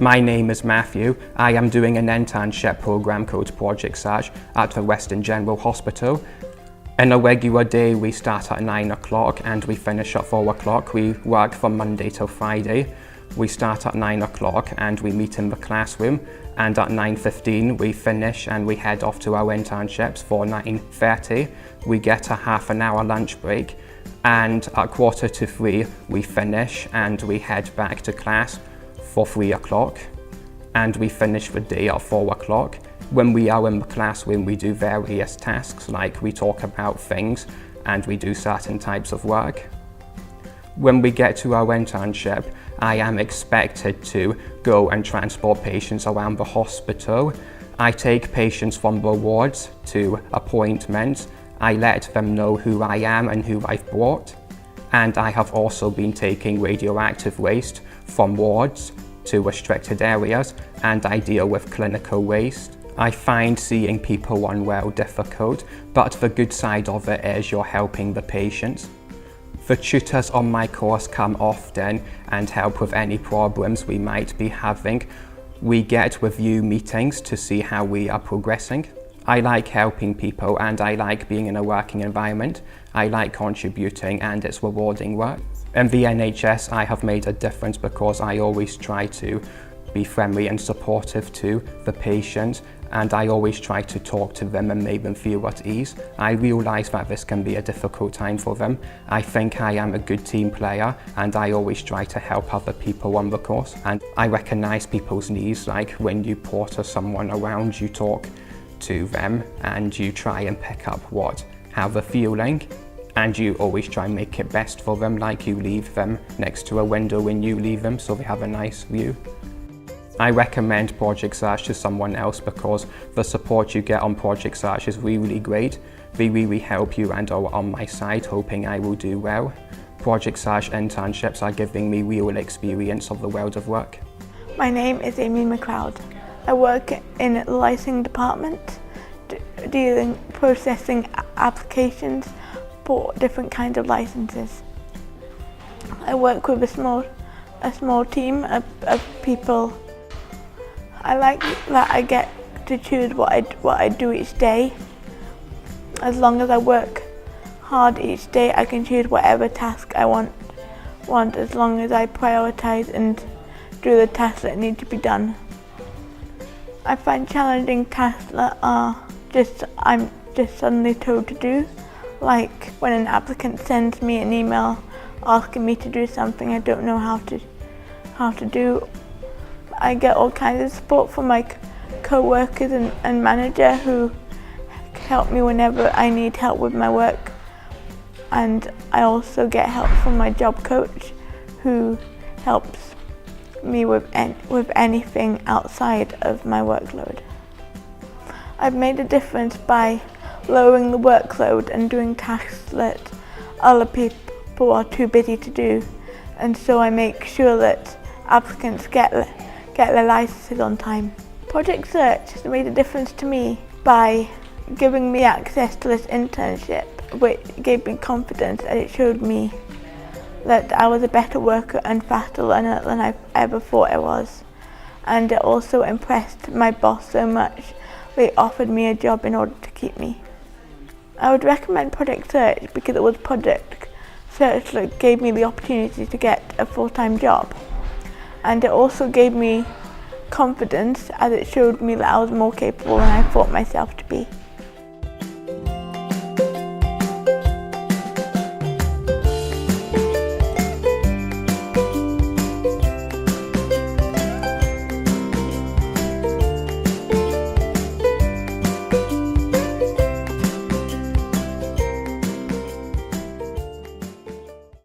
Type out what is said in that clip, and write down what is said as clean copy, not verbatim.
My name is Matthew. I am doing an internship program called Project Search at the Western General Hospital. In a regular day, we start at 9 o'clock and we finish at 4 o'clock. We work from Monday till Friday. We start at 9 o'clock and we meet in the classroom, and at 9:15 we finish and we head off to our internships for 9:30. We get a half an hour lunch break, and at 2:45 we finish and we head back to class for 3 o'clock, and we finish the day at 4 o'clock. When we are in the classroom, we do various tasks, like we talk about things and we do certain types of work. When we get to our internship, I am expected to go and transport patients around the hospital. I take patients from the wards to appointments. I let them know who I am and who I've brought. And I have also been taking radioactive waste from wards to restricted areas, and I deal with clinical waste. I find seeing people unwell difficult, but the good side of it is you're helping the patients. The tutors on my course come often and help with any problems we might be having. We get review meetings to see how we are progressing. I like helping people and I like being in a working environment. I like contributing and it's rewarding work. In the NHS, I have made a difference because I always try to be friendly and supportive to the patient, and I always try to talk to them and make them feel at ease. I realise that this can be a difficult time for them. I think I am a good team player and I always try to help other people on the course, and I recognise people's needs, like when you porter someone around, you talk to them and you try and pick up how they're feeling, and you always try and make it best for them, like you leave them next to a window when you leave them so they have a nice view. I recommend Project Search to someone else because the support you get on Project Search is really great. They really help you and are on my side, hoping I will do well. Project Search internships are giving me real experience of the world of work. My name is Amy McLeod. I work in the licensing department, processing applications for different kinds of licenses. I work with a small team of people. I like that I get to choose what I do each day. As long as I work hard each day, I can choose whatever task I want as long as I prioritise and do the tasks that need to be done. I find challenging tasks that I'm just suddenly told to do, like when an applicant sends me an email asking me to do something I don't know how to do. I get all kinds of support from my co-workers and manager who help me whenever I need help with my work, and I also get help from my job coach who helps me with anything outside of my workload. I've made a difference by lowering the workload and doing tasks that other people are too busy to do, and so I make sure that applicants get their licenses on time. Project Search has made a difference to me by giving me access to this internship, which gave me confidence, and it showed me that I was a better worker and faster learner than I ever thought I was. And it also impressed my boss so much they offered me a job in order to keep me. I would recommend Project Search because it was Project Search that gave me the opportunity to get a full-time job. And it also gave me confidence, as it showed me that I was more capable than I thought myself to be.